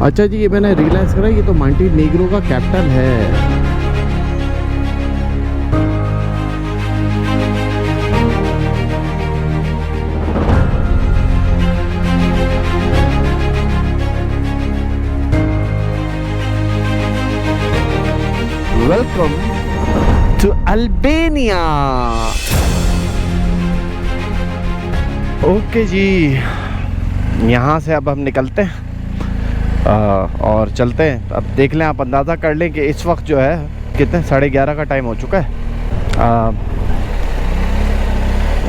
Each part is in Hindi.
अच्छा जी, ये मैंने रियलाइज़ करा ये तो मॉन्टेनेग्रो का कैपिटल है। Welcome to Albania. ओके जी, यहाँ से अब हम निकलते हैं और चलते हैं। अब देख लें, आप अंदाज़ा कर लें कि इस वक्त जो है कितने 11:30 का टाइम हो चुका है।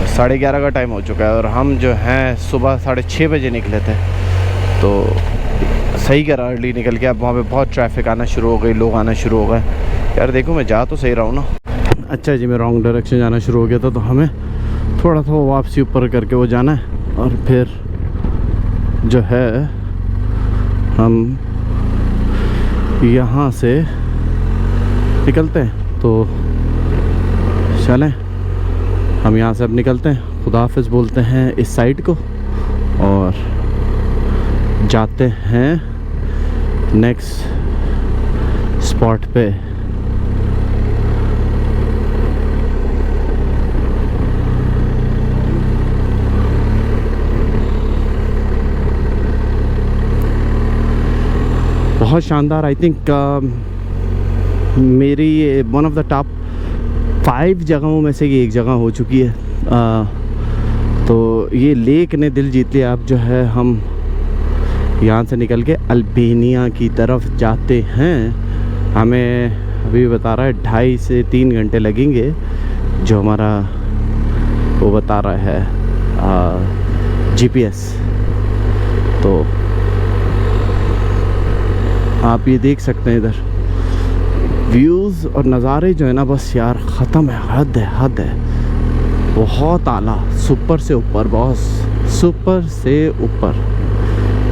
11:30 का टाइम हो चुका है और हम जो हैं सुबह 6:30 बजे निकले थे। तो सही करा अर्ली निकल के। अब वहाँ पे बहुत ट्रैफिक आना शुरू हो गई, लोग आना शुरू हो गए। यार देखो, मैं जा तो सही रहा हूँ ना। अच्छा जी, मैं रॉन्ग डायरेक्शन जाना शुरू हो गया था, तो हमें थोड़ा सा वापसी ऊपर करके वो जाना है और फिर जो है हम यहाँ से निकलते हैं। तो चलें, हम यहाँ से अब निकलते हैं। खुदा हाफिज़ बोलते हैं इस साइड को और जाते हैं नेक्स्ट स्पॉट पे। बहुत शानदार, आई थिंक मेरी वन ऑफ द टॉप 5 जगहों में से ये एक जगह हो चुकी है। तो ये लेक ने दिल जीत लिया। अब जो है हम यहाँ से निकल के अल्बानिया की तरफ जाते हैं। हमें अभी बता रहा है 2.5 से 3 घंटे लगेंगे, जो हमारा वो बता रहा है GPS। तो आप ये देख सकते हैं इधर व्यूज़ और नज़ारे जो है ना, बस यार ख़त्म है। हद है, हद है, बहुत आला, सुपर से ऊपर, बहुत सुपर से ऊपर।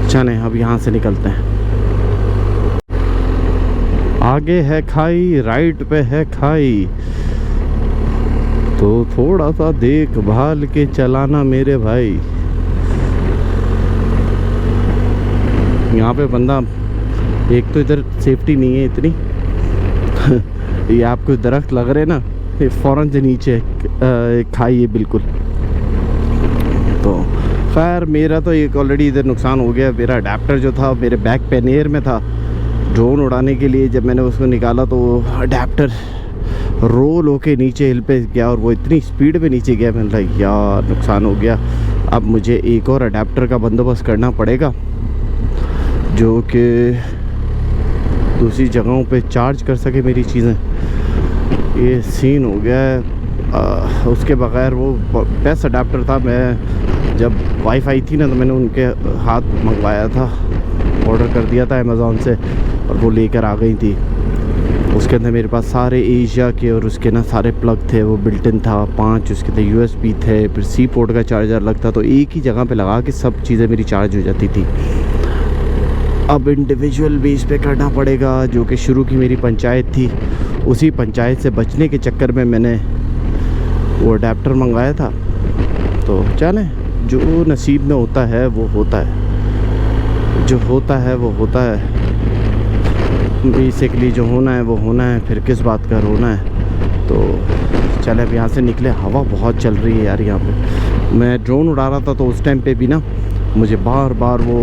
चलें अब यहाँ से निकलते हैं। आगे है खाई, राइट पे है खाई, तो थोड़ा सा देखभाल के चलाना मेरे भाई। यहाँ पे बंदा, एक तो इधर सेफ्टी नहीं है इतनी ये आपको दरख्त लग रहे हैं ना, ये फ़ौरन से नीचे खाई है बिल्कुल। तो खैर मेरा तो एक ऑलरेडी इधर नुकसान हो गया। मेरा अडेप्टर जो था मेरे बैक पैनियर में था ड्रोन उड़ाने के लिए। जब मैंने उसको निकाला तो अडेप्टर रोल होके नीचे हिल पे गया और वो इतनी स्पीड पे नीचे गया, मैंने कहा यार नुकसान हो गया। अब मुझे एक और अडेप्टर का बंदोबस्त करना पड़ेगा जो कि दूसरी जगहों पे चार्ज कर सके मेरी चीज़ें। ये सीन हो गया है। उसके बगैर वो बेस्ट अडेप्टर था। मैं जब वाईफाई थी ना, तो मैंने उनके हाथ मंगवाया था, ऑर्डर कर दिया था अमेज़ॉन से, और वो लेकर आ गई थी। उसके अंदर मेरे पास सारे एशिया के और उसके ना सारे प्लग थे, वो बिल्ट इन था। 5 उसके थे USB थे, फिर C पोर्ट का चार्जर अलग था। तो एक ही जगह पे लगा के सब चीज़ें मेरी चार्ज हो जाती थी। अब इंडिविजुअल बेस पे करना पड़ेगा, जो कि शुरू की मेरी पंचायत थी। उसी पंचायत से बचने के चक्कर में मैंने वो अडेप्टर मंगवाया था। तो चलें, जो नसीब में होता है वो होता है, जो होता है वो होता है। बेसिकली जो होना है वो होना है, फिर किस बात का रोना है। तो चले अब यहाँ से निकले। हवा बहुत चल रही है यार यहाँ पे। मैं ड्रोन उड़ा रहा था तो उस टाइम पे भी ना मुझे बार बार वो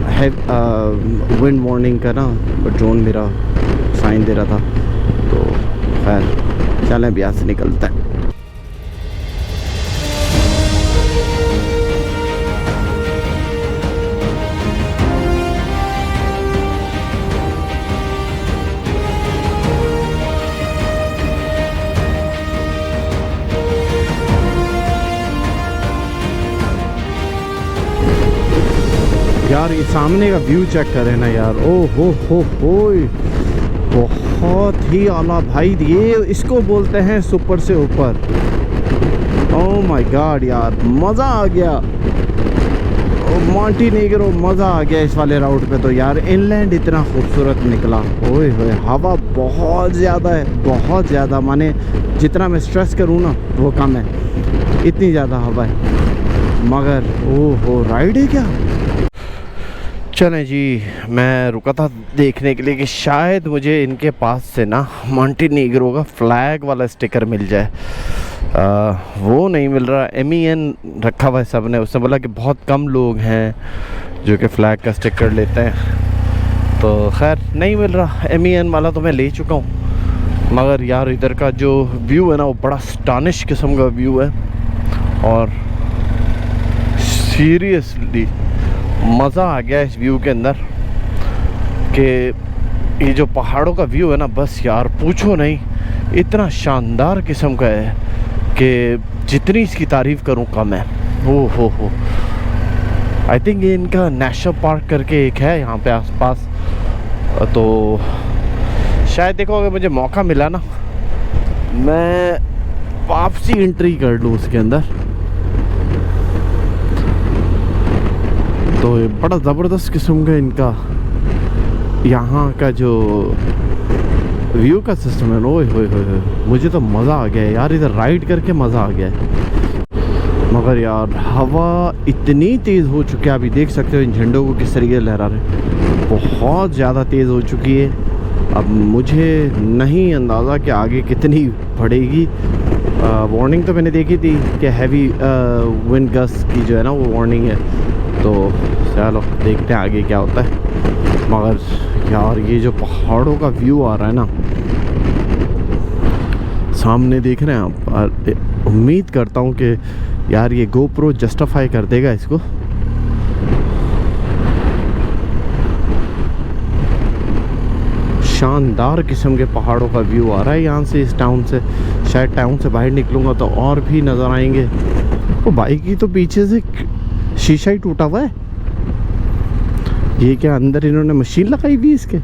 है विंड वार्निंग का ना ड्रोन मेरा साइन दे रहा था। तो खैर चलें अब यहाँ से निकलता है। यार ये सामने का व्यू चेक करें ना यार, ओ हो बहुत ही आला भाई। ये इसको बोलते हैं सुपर से ऊपर। ओह माय गॉड यार, मज़ा आ गया। मॉन्टेनेग्रो मज़ा आ गया इस वाले राउट पे। तो यार इनलैंड इतना खूबसूरत निकला। ओए होए, हवा बहुत ज़्यादा है, बहुत ज़्यादा। माने जितना मैं स्ट्रेस करूँ ना वो कम है, इतनी ज़्यादा हवा है। मगर ओहो, राइड है क्या? चलें जी, मैं रुका था देखने के लिए कि शायद मुझे इनके पास से ना मॉन्टेनीग्रो का फ्लैग वाला स्टिकर मिल जाए। वो नहीं मिल रहा। MEN रखा हुआ है सब ने। उसने बोला कि बहुत कम लोग हैं जो कि फ़्लैग का स्टिकर लेते हैं, तो खैर नहीं मिल रहा। MEN वाला तो मैं ले चुका हूँ, मगर यार इधर का जो व्यू है ना वो बड़ा स्टानिश किस्म का व्यू है। और सीरियसली मज़ा आ गया इस व्यू के अंदर कि ये जो पहाड़ों का व्यू है ना, बस यार पूछो नहीं, इतना शानदार किस्म का है कि जितनी इसकी तारीफ़ करूं कम है। हो आई थिंक ये इनका नेशनल पार्क करके एक है यहाँ पे आसपास, तो शायद देखो अगर मुझे मौका मिला ना मैं वापसी एंट्री कर लूँ उसके अंदर। तो ये बड़ा ज़बरदस्त किस्म का इनका यहाँ का जो व्यू का सिस्टम है। ओए होए होए, मुझे तो मज़ा आ गया यार, इधर राइड करके मज़ा आ गया है। मगर यार हवा इतनी तेज़ हो चुकी है, अभी देख सकते हो इन झंडों को किस तरीके से लहरा रहे, बहुत ज़्यादा तेज़ हो चुकी है। अब मुझे नहीं अंदाज़ा कि आगे कितनी बढ़ेगी। वार्निंग तो मैंने देखी थी कि हैवी विंड गस्ट की जो है ना वो वार्निंग है, तो चलो देखते हैं आगे क्या होता है। मगर यार ये जो पहाड़ों का व्यू आ रहा है ना सामने देख रहे हैं आप, उम्मीद करता हूँ कि यार ये GoPro जस्टिफाई कर देगा इसको। शानदार किस्म के पहाड़ों का व्यू आ रहा है यहाँ से, इस टाउन से। शायद टाउन से बाहर निकलूँगा तो और भी नज़र आएंगे। वो बाइक की तो पीछे से शीशा ही टूटा हुआ है। ये क्या अंदर इन्होंने मशीन लगाई हुई इसके?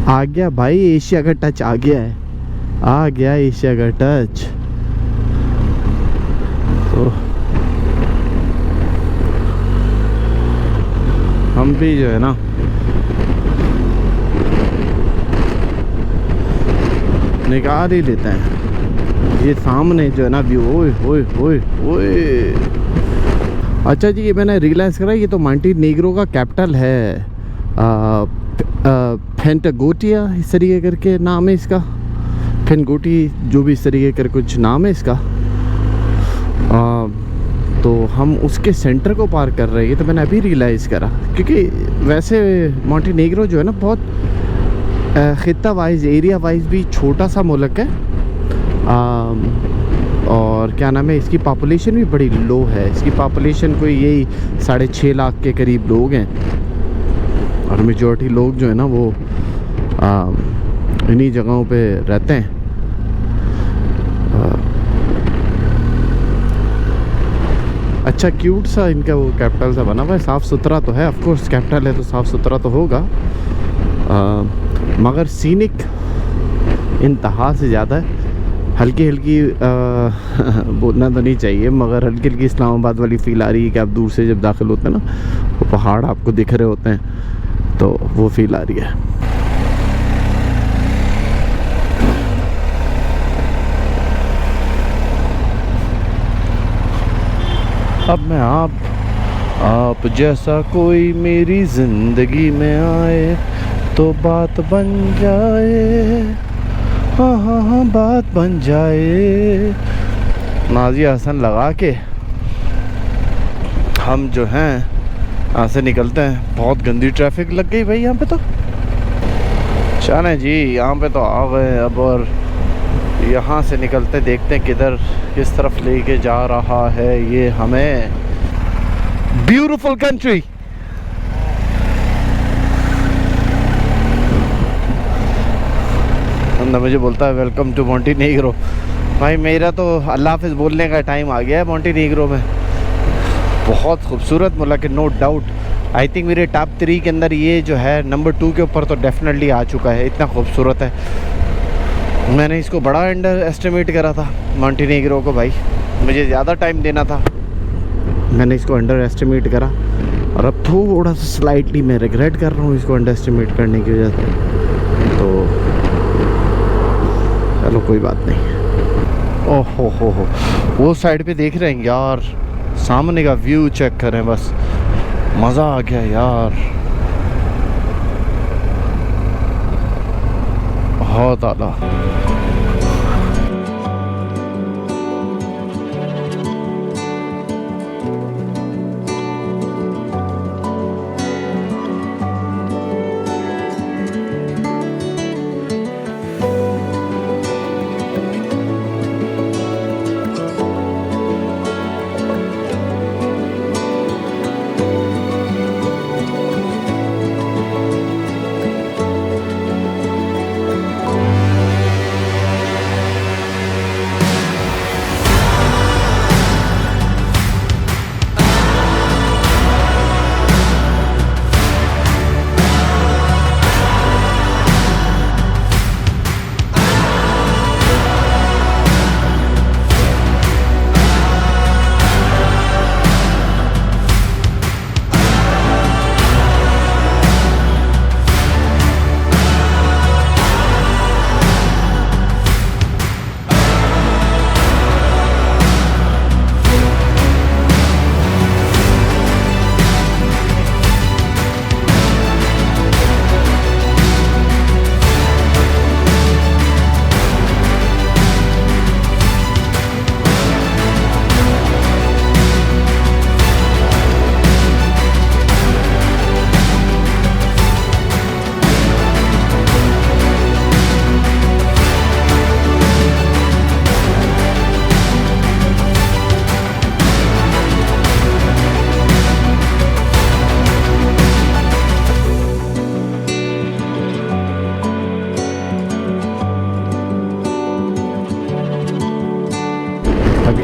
आ गया भाई, एशिया का टच आ गया है, आ गया एशिया का टच। तो हम भी जो है ना निकाल ही लेते हैं। ये सामने जो है ना व्यू, ओए ओए ओए ओए। अच्छा जी, ये मैंने रियलाइज़ करा ये तो मॉन्टेनीग्रो का कैपिटल है, फेंटगोटिया इस तरीके करके नाम है इसका, फेंटगोटी जो भी इस तरीके कर कुछ नाम है इसका। तो हम उसके सेंटर को पार कर रहे हैं, तो मैंने अभी रियलाइज़ करा, क्योंकि वैसे मॉन्टेनीग्रो जो है ना बहुत ख़ित्ता वाइज, एरिया वाइज भी छोटा सा मुल्क है। और क्या नाम है, इसकी पॉपुलेशन भी बड़ी लो है। इसकी पॉपुलेशन कोई यही 6.5 लाख के करीब लोग हैं, और मेजॉरिटी लोग जो है ना वो इन्हीं जगहों पे रहते हैं। अच्छा क्यूट सा इनका वो कैपिटल सा बना हुआ है, साफ़ सुथरा तो है, ऑफ कोर्स कैपिटल है तो साफ़ सुथरा तो होगा, मगर सीनिक इंतहा से ज़्यादा है। हल्की हल्की बोलना तो नहीं चाहिए, मगर हल्की हल्की इस्लामाबाद वाली फ़ील आ रही है कि आप दूर से जब दाखिल होते हैं ना वो पहाड़ आपको दिख रहे होते हैं, तो वो फील आ रही है। अब मैं आप जैसा कोई मेरी ज़िंदगी में आए तो बात बन जाए, हाँ हाँ हाँ बात बन जाए। नाज़िया हसन लगा के हम जो हैं यहाँ से निकलते हैं। बहुत गंदी ट्रैफिक लग गई भाई यहाँ पे तो। चलें जी, यहाँ पे तो आ गए अब, और यहाँ से निकलते देखते हैं किधर किस तरफ लेके जा रहा है ये हमें। Beautiful country. बंदा मुझे बोलता है वेलकम टू मॉन्टेनीग्रो। भाई मेरा तो अल्लाह हाफ़िज़ बोलने का टाइम आ गया है मॉन्टेनीग्रो में। बहुत खूबसूरत मुल्क है, नो डाउट। आई थिंक मेरे टॉप 3 के अंदर ये जो है नंबर 2 के ऊपर तो डेफिनेटली आ चुका है, इतना खूबसूरत है। मैंने इसको बड़ा अंडर एस्टिमेट करा था मॉन्टेनीग्रो को, भाई मुझे ज़्यादा टाइम देना था, मैंने इसको अंडर एस्टिमेट करा, और अब थोड़ा सा स्लाइटली मैं रिग्रेट कर रहा हूँ इसको अंडर एस्टिमेट करने की वजह से। तो चलो कोई बात नहीं। ओह हो वो साइड पे देख रहे हैं यार, सामने का व्यू चेक करें बस, मज़ा आ गया यार, बहुत आला।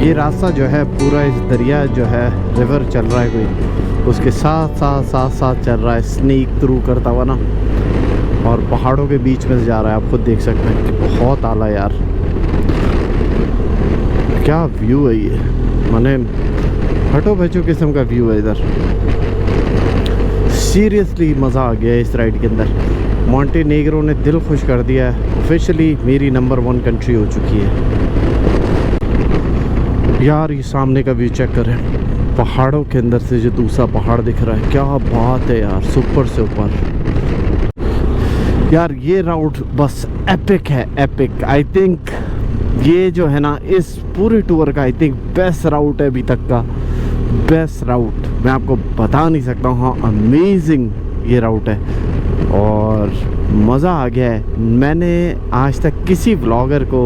ये रास्ता जो है पूरा इस दरिया जो है रिवर चल रहा है कोई, उसके साथ साथ चल रहा है, स्नीक थ्रू करता हुआ ना, और पहाड़ों के बीच में से जा रहा है। आप खुद देख सकते हैं कि बहुत आला यार, क्या व्यू है ये, माने हटो बचो किस्म का व्यू है इधर। सीरियसली मज़ा आ गया इस राइड के अंदर। मॉन्टेनेग्रो ने दिल खुश कर दिया है, ऑफिशियली मेरी नंबर 1 कंट्री हो चुकी है यार। ये सामने का व्यू चेक करें, पहाड़ों के अंदर से जो दूसरा पहाड़ दिख रहा है, क्या बात है यार, सुपर से ऊपर यार। ये राउट बस एपिक है, एपिक। आई थिंक ये जो है ना इस पूरे टूर का आई थिंक बेस्ट राउट है अभी तक का, बेस्ट राउट। मैं आपको बता नहीं सकता हूँ, हाँ अमेजिंग ये राउट है और मज़ा आ गया है। मैंने आज तक किसी व्लॉगर को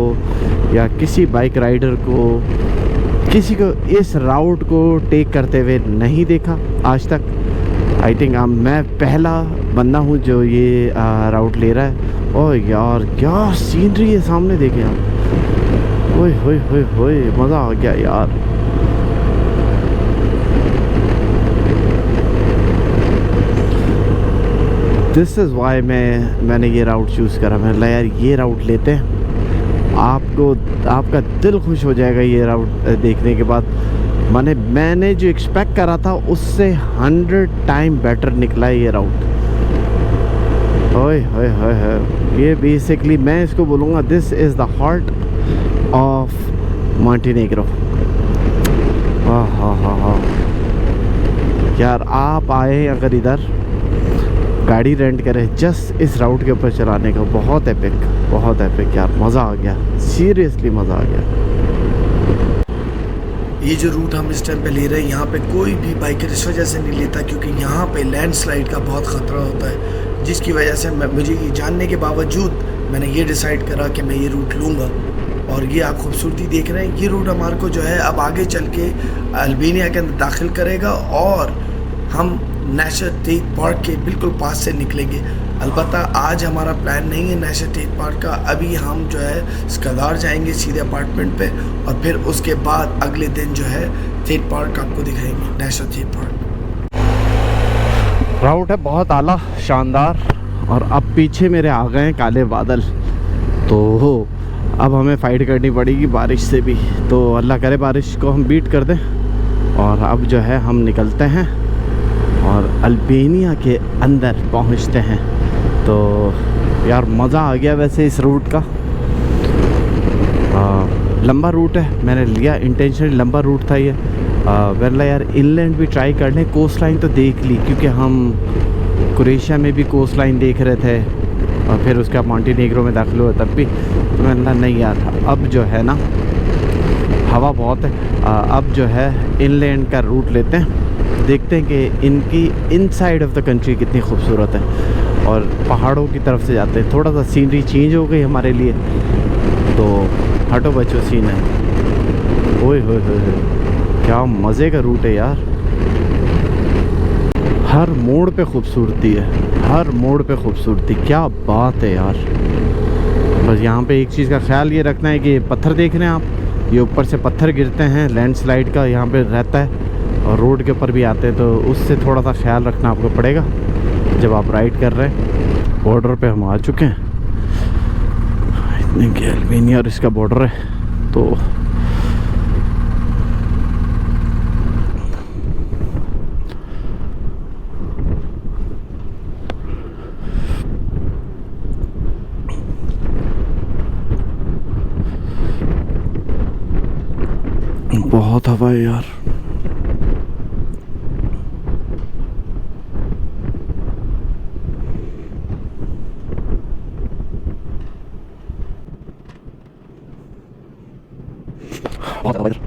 या किसी बाइक राइडर को, किसी को इस राउट को टेक करते हुए नहीं देखा आज तक। आई थिंक मैं पहला बंदा हूँ जो ये राउट ले रहा है। ओह यार क्या सीनरी है सामने, देखें आप, ओए होए होए होए, मज़ा आ गया यार। दिस इज़ वाई मैंने ये राउट चूज़ करा। मैंने बोला यार ये राउट लेते हैं, आपका दिल खुश हो जाएगा ये राउट देखने के बाद। मैंने जो एक्सपेक्ट करा था उससे 100 टाइम बेटर निकला है ये राउट। ओए होए होए होए, ये बेसिकली मैं इसको बोलूँगा this is the heart of Montenegro. हाँ यार, आप आए अगर इधर गाड़ी रेंट करें जस्ट इस राउट के ऊपर चलाने का, बहुत एपिक यार, मज़ा आ गया, सीरियसली मज़ा आ गया। ये जो रूट हम इस टाइम पे ले रहे हैं, यहाँ पे कोई भी बाइकर इस वजह से नहीं लेता क्योंकि यहाँ पे लैंडस्लाइड का बहुत ख़तरा होता है, जिसकी वजह से मुझे ये जानने के बावजूद मैंने ये डिसाइड करा कि मैं ये रूट लूँगा। और ये आप खूबसूरती देख रहे हैं, ये रूट हमारे को जो है अब आगे चल के अल्बानिया के अंदर दाखिल करेगा और हम नेशनल टेक पार्क के बिल्कुल पास से निकलेंगे। अलबत्ता आज हमारा प्लान नहीं है नेशनल टेक पार्क का, अभी हम जो है स्कदार जाएंगे सीधे अपार्टमेंट पे और फिर उसके बाद अगले दिन जो है टेक पार्क आपको दिखाएंगे, नेशनल टेक पार्क। राउट है बहुत आला, शानदार। और अब पीछे मेरे आ गए हैं काले बादल, तो अब हमें फ़ाइट करनी पड़ेगी बारिश से भी। तो अल्लाह करे बारिश को हम बीट कर दें और अब जो है हम निकलते हैं और अल्बानिया के अंदर पहुंचते हैं। तो यार मज़ा आ गया वैसे इस रूट का। लंबा रूट है, मैंने लिया इंटेंशनली, लंबा रूट था ये। वरना यार इनलैंड भी ट्राई कर लें, कोस्ट लाइन तो देख ली क्योंकि हम क्रोएशिया में भी कोस्ट लाइन देख रहे थे और फिर उसका मॉन्टेनेग्रो में दाखिल हुआ तब भी, तो मैंने नहीं यार अब जो है ना हवा बहुत है, अब जो है इनलैंड का रूट लेते हैं, देखते हैं कि इनकी इनसाइड ऑफ द कंट्री कितनी खूबसूरत है और पहाड़ों की तरफ से जाते हैं। थोड़ा सा सीनरी चेंज हो गई हमारे लिए, तो हटो बच्चों सीन है। ओए होए होए, क्या मज़े का रूट है यार, हर मोड़ पे खूबसूरती है, हर मोड़ पे खूबसूरती, क्या बात है यार। बस यहाँ पे एक चीज़ का ख्याल ये रखना है कि पत्थर देख रहे हैं आप, ये ऊपर से पत्थर गिरते हैं, लैंडस्लाइड का यहाँ पे रहता है और रोड के ऊपर भी आते हैं, तो उससे थोड़ा सा ख्याल रखना आपको पड़ेगा जब आप राइड कर रहे हैं। बॉर्डर पे हम आ चुके हैं, इतने कि अल्बानिया और इसका बॉर्डर है, तो बहुत हवा है यार। बहुत हवा है।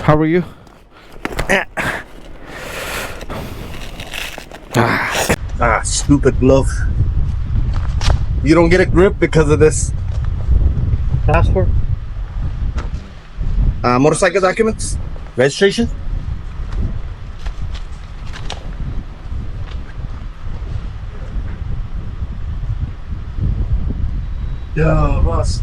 How are you? Stupid glove. You don't get a grip because of this. Passport? Motorcycle documents? Registration? Ja, was?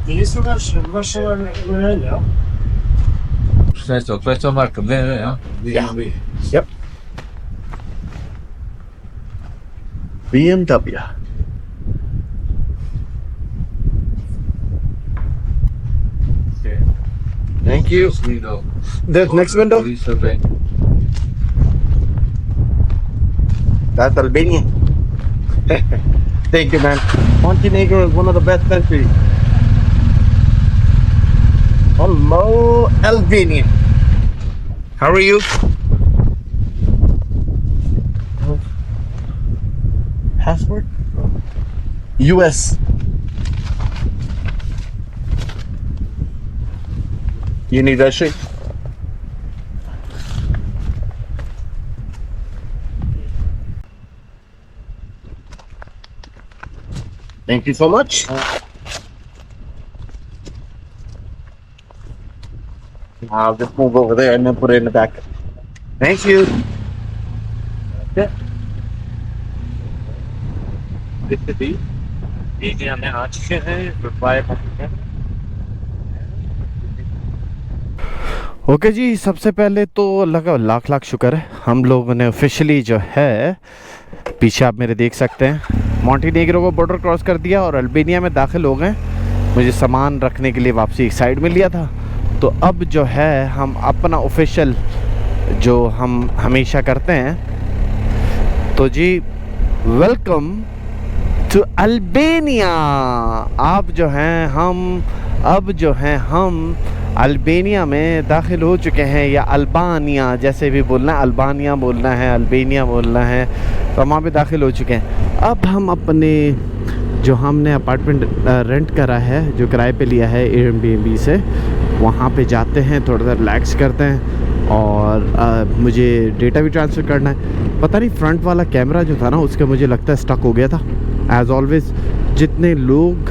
Isso vai chegar melhor. Questo Marco, bene, no? Yeah. Yep. BMW. Okay. Thank you. Window. The next window? Police survey. That's Albania. Thank you, man. Montenegro is one of the best countries. Hello, Albania. How are you? Passport? US. You need that shit? Thank you so much. I'll just move over there and then put it in the back. Thank you. Yeah. Okay जी, सबसे पहले तो अल्लाह का लाख लाख शुक्र है, हम लोगों ने ऑफिशियली जो है, पीछे आप मेरे देख सकते हैं, मॉन्टेनेग्रो को बॉर्डर क्रॉस कर दिया और अल्बानिया में दाखिल हो गए। मुझे सामान रखने के लिए वापसी एक साइड में लिया था, तो अब जो है हम अपना ऑफिशियल जो हम हमेशा करते हैं, तो जी वेलकम टू अल्बानिया। आप जो हैं हम अब जो हैं हम अल्बानिया में दाखिल हो चुके हैं, या अल्बानिया जैसे भी बोलना है, अल्बानिया बोलना है, अल्बानिया बोलना है, तो वहाँ पे दाखिल हो चुके हैं। अब हम अपने जो हमने अपार्टमेंट रेंट करा है, जो किराए पे लिया है एयरबीएनबी से, वहाँ पे जाते हैं, थोड़ा सा रिलैक्स करते हैं और मुझे डेटा भी ट्रांसफ़र करना है। पता नहीं फ्रंट वाला कैमरा जो था ना, उसका मुझे लगता है स्टक हो गया था। एज़ ऑलवेज़ जितने लोग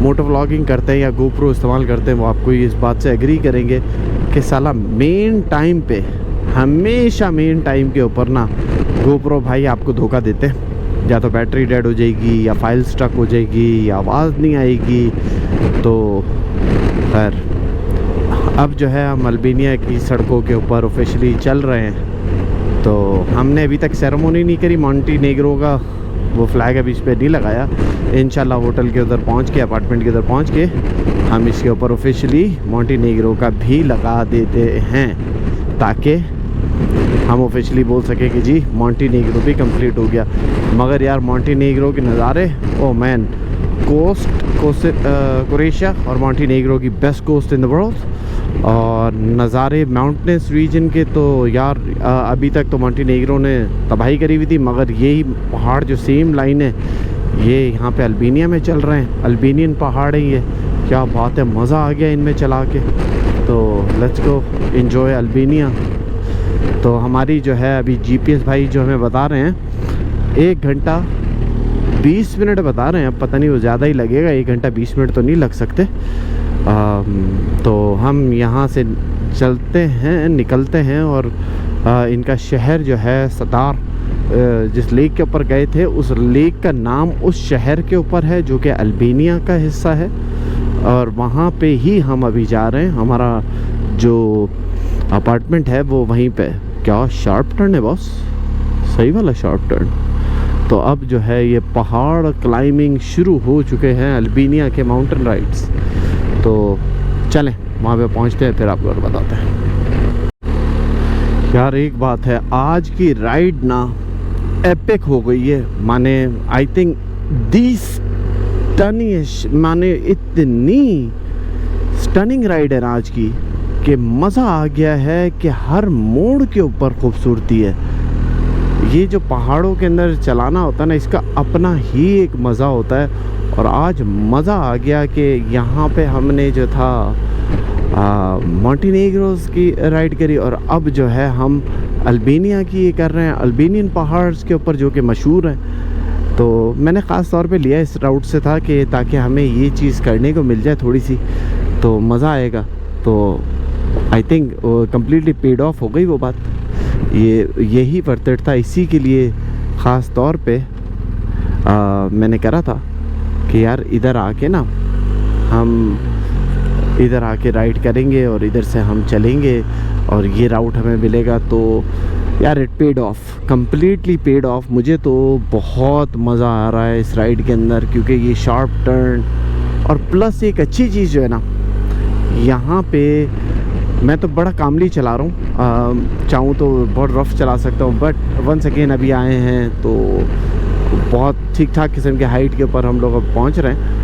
मोटो व्लॉगिंग करते हैं या गोप्रो इस्तेमाल करते हैं, वो आपको इस बात से एग्री करेंगे कि साला मेन टाइम पे, हमेशा मेन टाइम के ऊपर ना गोप्रो भाई आपको धोखा देते हैं। या तो बैटरी डेड हो जाएगी, या फाइल स्टक हो जाएगी, या आवाज़ नहीं आएगी। तो खैर अब जो है हम अल्बानिया की सड़कों के ऊपर ऑफिशियली चल रहे हैं। तो हमने अभी तक सेरेमोनी नहीं करी, मॉन्टीनेग्रो का वो फ्लैग अभी इस पर नहीं लगाया। इंशाल्लाह होटल के उधर पहुंच के, अपार्टमेंट के उधर पहुंच के हम इसके ऊपर ऑफिशियली मॉन्टीनेग्रो का भी लगा देते हैं, ताकि हम ऑफिशियली बोल सके कि जी मॉन्टीनेग्रो भी कंप्लीट हो गया। मगर यार मॉन्टीनेग्रो के नज़ारे, ओ मैन, क्रोएशिया और मॉन्टीनेग्रो की best coast in the world. और नज़ारे माउंटेनस रीजन के तो यार अभी तक तो मॉन्टीनेग्रो ने तबाही करी हुई थी, मगर यही पहाड़ जो सेम लाइन है, ये यहाँ पे अल्बानिया में चल रहे हैं। अल्बानियन पहाड़ है ये, क्या बात है, मज़ा आ गया इनमें चला के। तो लेट्स गो एंजॉय अल्बानिया। तो हमारी जो है अभी जीपीएस भाई जो हमें बता रहे हैं 1 घंटा 20 मिनट बता रहे हैं। अब पता नहीं वो ज़्यादा ही लगेगा, 1 घंटा 20 मिनट तो नहीं लग सकते। तो हम यहाँ से चलते हैं, निकलते हैं और इनका शहर जो है सतार, जिस लेक के ऊपर गए थे, उस लेक का नाम उस शहर के ऊपर है जो कि अल्बानिया का हिस्सा है। और वहाँ पे ही हम अभी जा रहे हैं। हमारा जो अपार्टमेंट है वो वहीं पे। क्या शार्प टर्न है बॉस, सही वाला शार्प टर्न। तो अब जो है ये पहाड़ क्लाइंबिंग शुरू हो चुके हैं, अल्बानिया के माउंटेन राइड्स। तो चलें वहाँ पे पहुँचते हैं, फिर आपको बताते हैं। यार एक बात है, आज की राइड ना एपिक हो गई है। माने आई थिंक दिस स्टनिंग, माने इतनी स्टनिंग राइड है आज की कि मज़ा आ गया है कि हर मोड़ के ऊपर खूबसूरती है। ये जो पहाड़ों के अंदर चलाना होता है ना, इसका अपना ही एक मज़ा होता है। और आज मज़ा आ गया कि यहाँ पे हमने जो था मॉन्टीनेग्रोस की राइड करी, और अब जो है हम अल्बानिया की ये कर रहे हैं, अल्बानियन पहाड़्स के ऊपर जो कि मशहूर हैं। तो मैंने ख़ास तौर पे लिया इस राउट से था कि ताकि हमें ये चीज़ करने को मिल जाए थोड़ी सी, तो मज़ा आएगा। तो I think completely paid of हो गई वो बात। यही वर्थ था, इसी के लिए ख़ास तौर पे मैंने करा था कि यार इधर आके ना हम इधर आके राइड करेंगे और इधर से हम चलेंगे और ये राउट हमें मिलेगा। तो यार it paid of, completely paid of. मुझे तो बहुत मज़ा आ रहा है इस राइड के अंदर, क्योंकि ये शार्प टर्न और प्लस एक अच्छी चीज़ जो है ना, यहाँ पे मैं तो बड़ा कामली चला रहा हूँ। चाहूँ तो बहुत रफ़ चला सकता हूँ, बट वंस अगेन अभी आए हैं तो बहुत ठीक ठाक किस्म के हाइट के ऊपर हम लोग अब पहुँच रहे हैं।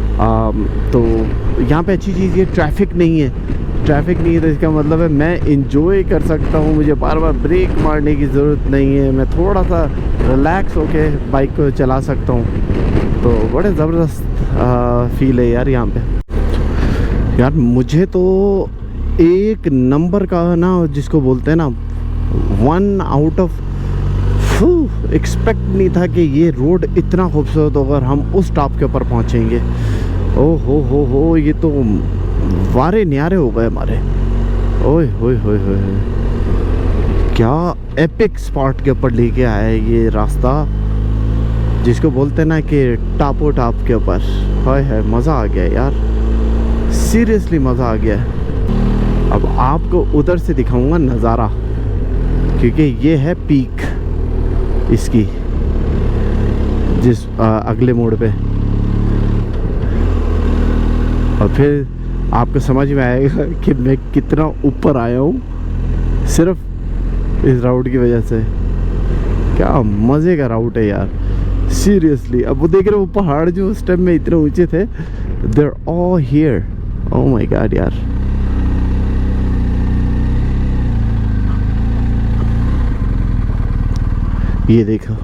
तो यहाँ पे अच्छी चीज़ ये ट्रैफिक नहीं है। ट्रैफिक नहीं है तो इसका मतलब है मैं इंजॉय कर सकता हूँ, मुझे बार बार ब्रेक मारने की ज़रूरत नहीं है, मैं थोड़ा सा रिलैक्स होके बाइक को चला सकता हूँ। तो बड़े ज़बरदस्त फील है यार यहाँ पे। यार मुझे तो एक नंबर का ना, जिसको बोलते हैं ना 1 आउट ऑफ एक्सपेक्ट नहीं था कि ये रोड इतना खूबसूरत होगा और हम उस टॉप के ऊपर पहुँचेंगे। ओ हो, ये तो वारे न्यारे हो गए हमारे। ओए होए होए होए, क्या एपिक स्पॉट के ऊपर लेके आया है ये रास्ता, जिसको बोलते हैं ना कि टापो टाप के ऊपर। हाय हाय, मज़ा आ गया यार, सीरियसली मज़ा आ गया। अब आपको उधर से दिखाऊंगा नज़ारा, क्योंकि ये है पीक इसकी, जिस अगले मोड़ पे। और फिर आपको समझ में आएगा कि मैं कितना ऊपर आया हूँ सिर्फ इस राउट की वजह से। क्या मज़े का राउट है यार, सीरियसली। अब वो देख रहे हो वो पहाड़ जो उस टाइम में इतने ऊंचे थे, they're all here. Oh my God यार, ये देखो,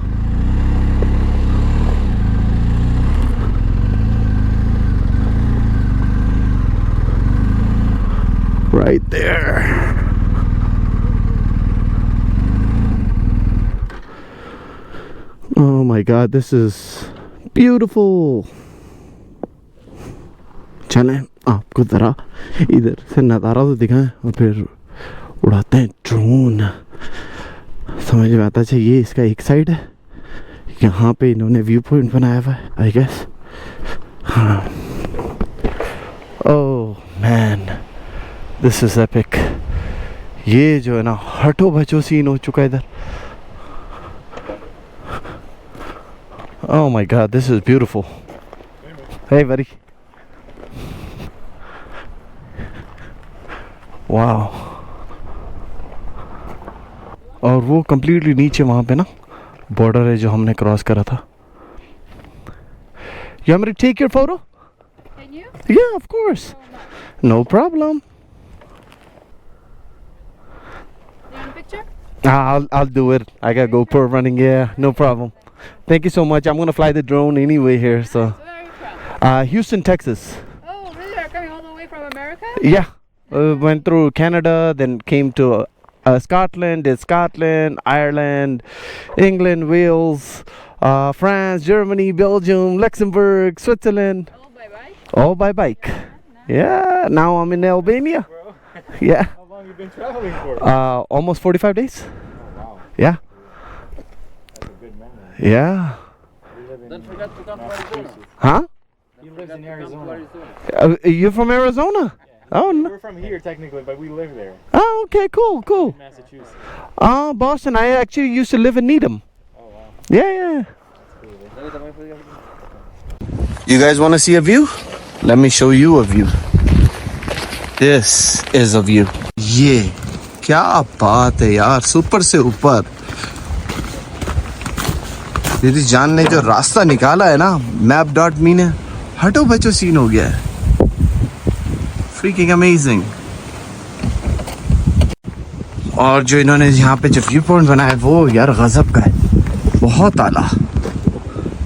right there. Oh my God, this is beautiful. चलें आपको ज़रा इधर से नज़ारा तो दिखाएं और फिर उड़ाते हैं ड्रोन। समझ में आता है, ये इसका एक साइड है, यहाँ पे इन्होंने व्यू पॉइंट बनाया हुआ है आई गेस। हाँ, oh man, this is epic. ये जो है ना हटो बचो सीन हो चुका है इधर। Oh my God, this is beautiful. Hey buddy, वाह। और वो कंप्लीटली नीचे वहाँ पे ना बॉर्डर है जो हमने क्रॉस करा था। You want me to take your photo? Can you? Yeah, of course. No problem. You want a picture? I'll do it. I got GoPro running. Yeah, no problem. Thank you so much. I'm gonna fly the drone anyway here. So, Where are you from? Houston, Texas. Oh, really? You're coming all the way from America? Yeah, went through Canada, then came to Scotland, did Scotland, Ireland, England, Wales, France, Germany, Belgium, Luxembourg, Switzerland. Oh, bye-bye. All by bike. Yeah, now I'm in Albania. Yeah. How long you been traveling for? Almost 45 days. Wow, Yeah. that's a good memory. Yeah. Don't forget to come to Arizona. Huh? He lives in Arizona. You're from Arizona? Oh, no. We're from here technically, but we live there, Oh, okay, cool, cool. in Massachusetts. Boston. I actually used to live in Needham. Oh wow, Yeah. that's cool. You guys want to see a view? Let me show you a view. This is a view. ये क्या बात है यार, सुपर से ऊपर। मेरी जान ने जो रास्ता निकाला है ना map.me ने, हटो बचो सीन हो गया है। Freaking amazing. और जो इन्होंने यहाँ पे जो व्यू पॉइंट बनाया है वो यार गजब का है, बहुत आला।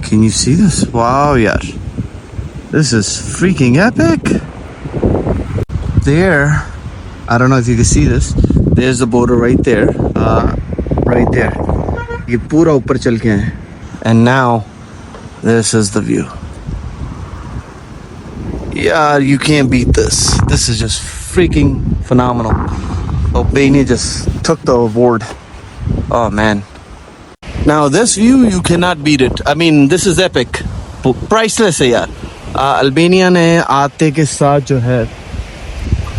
Can you see this? Wow, yaar. This is freaking epic. There, I don't know if you can see this. There's the border right there. Right there. ये पूरा ऊपर चल के हैं. And now, this is the view. Yeah, you can't beat this. This is just freaking phenomenal. Albania just took the award. Oh man. Now this view, you cannot beat it. I mean, this is epic. Priceless है यार. अल्बानिया ने आते के साथ जो है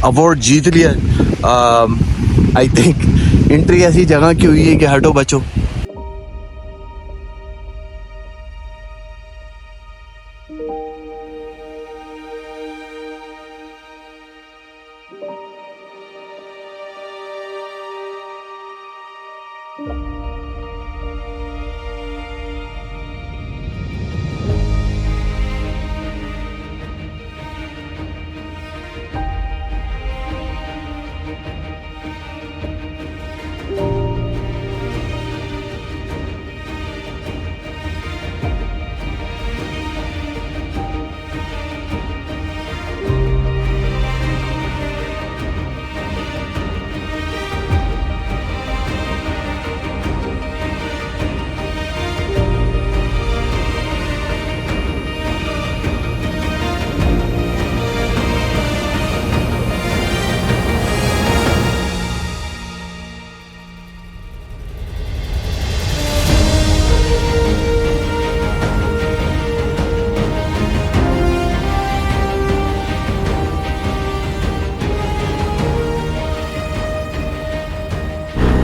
अवार्ड जीत लिया। आई थिंक एंट्री ऐसी जगह की हुई है कि हटो बचो।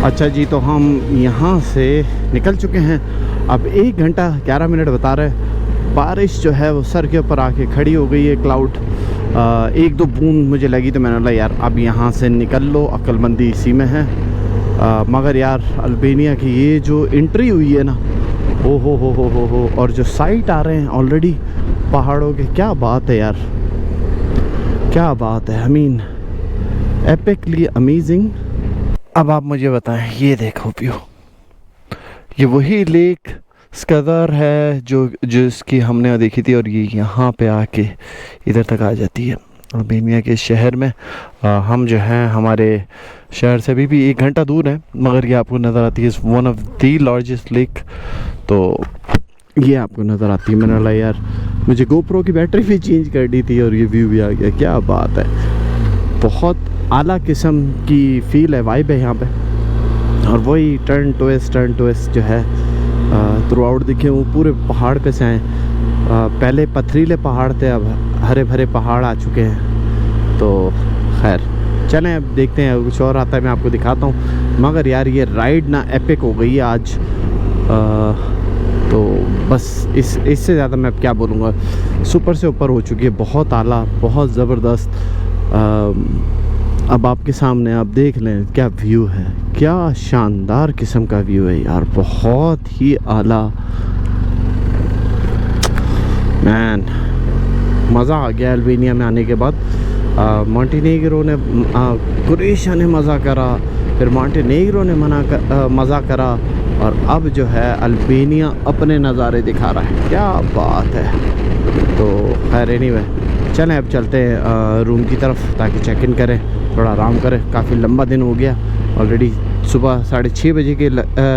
अच्छा जी, तो हम यहाँ से निकल चुके हैं। अब 1 घंटा 11 मिनट बता रहे हैं। बारिश जो है वो सर के ऊपर आके खड़ी हो गई है, क्लाउड 1-2 बूंद मुझे लगी, तो मैंने बोला यार अब यहाँ से निकल लो, अक्लमंदी इसी में है। मगर यार अल्बानिया की ये जो एंट्री हुई है ना, ओ हो, और जो साइट आ रहे हैं ऑलरेडी पहाड़ों के, क्या बात है यार, क्या बात है। I mean epically amazing. अब आप मुझे बताएं, ये देखो व्यू, ये वही लेक स्कदर है जो जिसकी हमने देखी थी, और ये यहाँ पे आके इधर तक आ जाती है अल्बानिया के शहर में। हम जो हैं हमारे शहर से अभी भी 1 घंटा दूर है, मगर ये आपको नज़र आती है one of the largest lake. तो ये आपको नज़र आती है। मैंने बोला यार मुझे गोप्रो की बैटरी भी चेंज करनी थी और ये व्यू भी आ गया। क्या बात है, बहुत आला किस्म की फील है, वाइब है यहाँ पे। और वही टर्न ट्विस्ट जो है थ्रू आउट दिखे, वो पूरे पहाड़ पे से आए। पहले पथरीले पहाड़ थे, अब हरे भरे पहाड़ आ चुके हैं। तो खैर चलें, अब देखते हैं कुछ और आता है, मैं आपको दिखाता हूँ। मगर यार ये राइड ना एपिक हो गई है आज। तो बस इससे ज़्यादा मैं अब क्या बोलूँगा, सुपर से ऊपर हो चुकी है, बहुत आला, बहुत ज़बरदस्त। अब आपके सामने आप देख लें क्या व्यू है, क्या शानदार किस्म का व्यू है यार, बहुत ही आला। मैन मज़ा आ गया अल्बानिया में आने के बाद। मॉन्टेनेग्रो ने क्रोएशिया ने मज़ा करा, फिर मॉन्टेनेग्रो ने मज़ा करा, और अब जो है अल्बानिया अपने नज़ारे दिखा रहा है। क्या बात है। तो खैर एनीवे चलें अब चलते हैं रूम की तरफ, ताकि चेक इन करें, थोड़ा आराम करें। काफ़ी लंबा दिन हो गया ऑलरेडी। सुबह 6:30 बजे के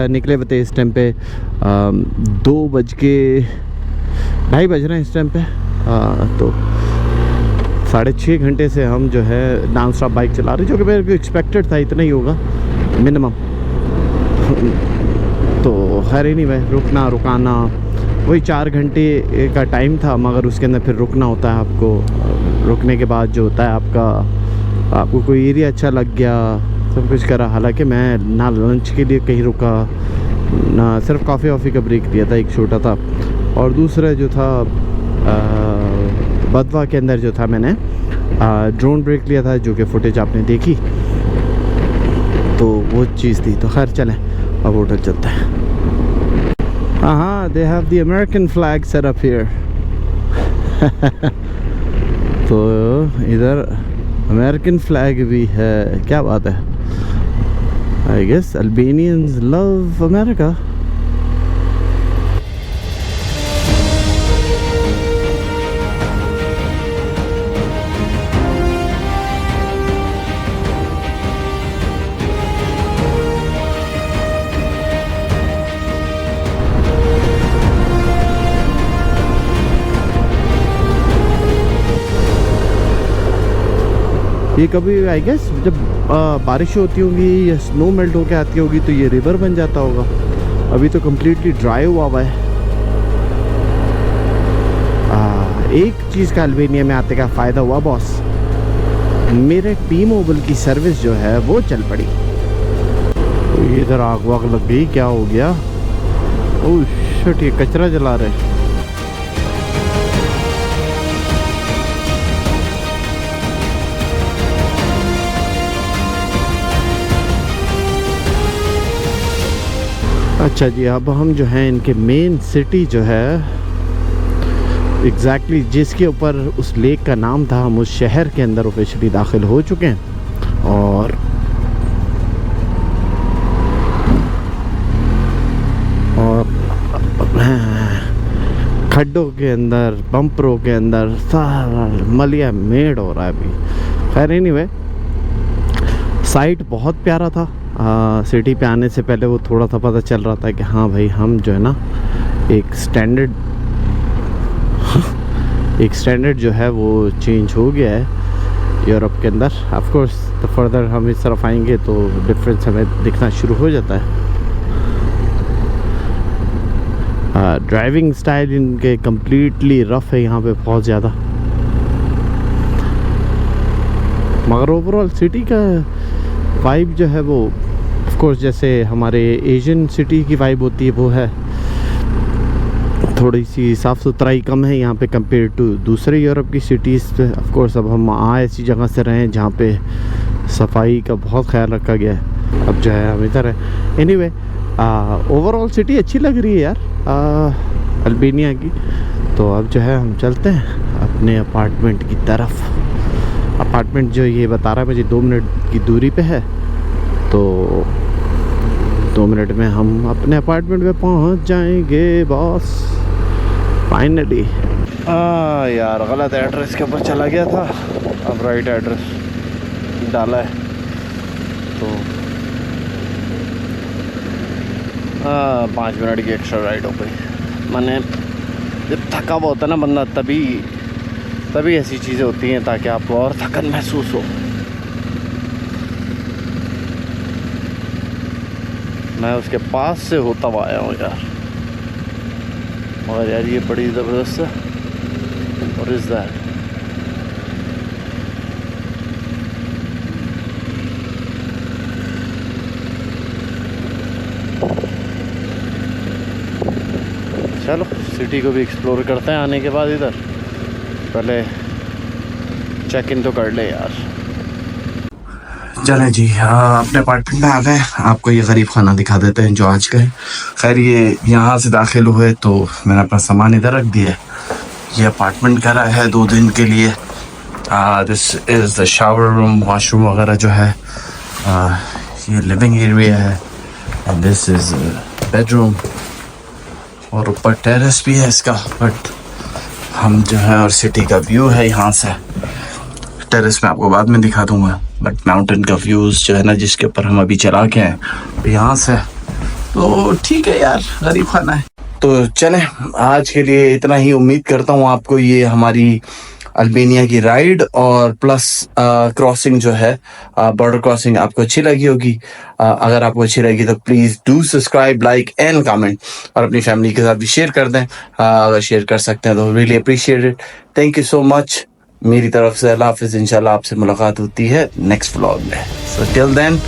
निकले हुए थे, इस टाइम पे 2:02 बज रहे हैं इस टाइम पे। तो 6.5 घंटे से हम जो है नॉन स्टॉप बाइक चला रहे, जो कि मेरे को एक्सपेक्टेड था, इतना ही होगा मिनिमम। तो खैर ही नहीं भाई, रुकना रुकाना वही 4 घंटे का टाइम था, मगर उसके अंदर फिर रुकना होता है आपको। रुकने के बाद जो होता है आपको कोई एरिया अच्छा लग गया, सब कुछ करा। हालांकि मैं ना लंच के लिए कहीं रुका, ना सिर्फ कॉफ़ी वॉफ़ी का ब्रेक लिया था, एक छोटा था। और दूसरा जो था बदवा के अंदर जो था, मैंने ड्रोन ब्रेक लिया था, जो कि फुटेज आपने देखी, तो वो चीज़ थी। तो खैर चलें अब होटल चलते हैं। हाँ, they have the American flag set up here. तो इधर अमेरिकन फ्लैग भी है, क्या बात है। I guess Albanians love America. ये कभी आई गेस जब बारिश होती होगी या स्नो मेल्ट होके आती होगी तो ये रिवर बन जाता होगा। अभी तो कम्प्लीटली ड्राई हुआ है। एक चीज़ का अल्बानिया में आते का फ़ायदा हुआ बॉस, मेरे टी-मोबाइल की सर्विस जो है वो चल पड़ी। तो इधर आग वाग लग गई, क्या हो गया? ओह शिट, ये कचरा जला रहे। अच्छा जी, अब हम जो हैं इनके मेन सिटी जो है एग्जैक्टली जिसके ऊपर उस लेक का नाम था, हम उस शहर के अंदर ऑफिशियली दाखिल हो चुके हैं। और खड्डों के अंदर, बम्परों के अंदर सारा मलिया मेड हो रहा है अभी। खैर एनीवे, साइट बहुत प्यारा था। सिटी पे आने से पहले वो थोड़ा सा पता चल रहा था कि हाँ भाई, हम जो है ना एक स्टैंडर्ड जो है वो चेंज हो गया है यूरोप के अंदर। ऑफ कोर्स द फर्दर हम इस तरफ आएंगे तो डिफरेंस हमें दिखना शुरू हो जाता है। ड्राइविंग स्टाइल इनके कम्प्लीटली रफ़ है यहाँ पे बहुत ज़्यादा, मगर ओवरऑल सिटी का वाइब जो है वो ऑफ कोर्स जैसे हमारे एशियन सिटी की वाइब होती है वो है। थोड़ी सी साफ़ सुथराई कम है यहाँ पे कंपेयर टू दूसरे यूरोप की सिटीज़। ऑफ कोर्स अब हम ऐसी जगह से रहे हैं जहाँ पे सफाई का बहुत ख्याल रखा गया है। अब जो है हम इधर है। एनीवे ओवरऑल सिटी अच्छी लग रही है यार अल्बानिया की। तो अब जो है हम चलते हैं अपने अपार्टमेंट की तरफ। अपार्टमेंट जो ये बता रहा है मुझे 2 मिनट की दूरी पे है। तो 2 मिनट में हम अपने अपार्टमेंट में पहुंच जाएंगे बॉस, फाइनली। यार गलत एड्रेस के ऊपर चला गया था, अब राइट एड्रेस डाला है तो 5 मिनट की एक्स्ट्रा राइड हो गई। मैंने जब थका हुआ होता है ना बंदा, तभी ऐसी चीज़ें होती हैं ताकि आपको और थकन महसूस हो। मैं उसके पास से होता हुआ आया हूँ यार, मगर यार ये बड़ी ज़बरदस्त है। और इज़ दैट चलो सिटी को भी एक्सप्लोर करते हैं आने के बाद। इधर पहले चेक इन तो कर ले यार। चलें जी, अपने अपार्टमेंट में आ गए। आपको ये गरीब खाना दिखा देते हैं जो आज का है। खैर ये यहाँ से दाखिल हुए तो मैंने अपना सामान इधर रख दिया है। ये अपार्टमेंट करा है 2 दिन के लिए। This is the shower room, washroom वगैरह जो है। ये लिविंग एरिया है एंड दिस इज़ बेडरूम, और ऊपर टेरेस भी है इसका। बट हम जो है, और सिटी का व्यू है यहाँ से। टेरेस में आपको बाद में दिखा दूंगा, बट माउंटेन का व्यूज़ जो है ना, जिसके ऊपर हम अभी चला के हैं यहाँ से, तो ठीक है यार, गरीब खाना है। तो चलें, आज के लिए इतना ही। उम्मीद करता हूँ आपको ये हमारी अल्बानिया की राइड और प्लस क्रॉसिंग जो है, बॉर्डर क्रॉसिंग, आपको अच्छी लगी होगी। अगर आपको अच्छी लगी तो please do subscribe, like and comment, और अपनी फैमिली के साथ भी शेयर कर दें। अगर शेयर कर सकते हैं तो really appreciate it. Thank you so much. मेरी तरफ से अल्लाह हाफिज़। इंशाल्लाह आपसे मुलाकात होती है नेक्स्ट व्लॉग में। So till then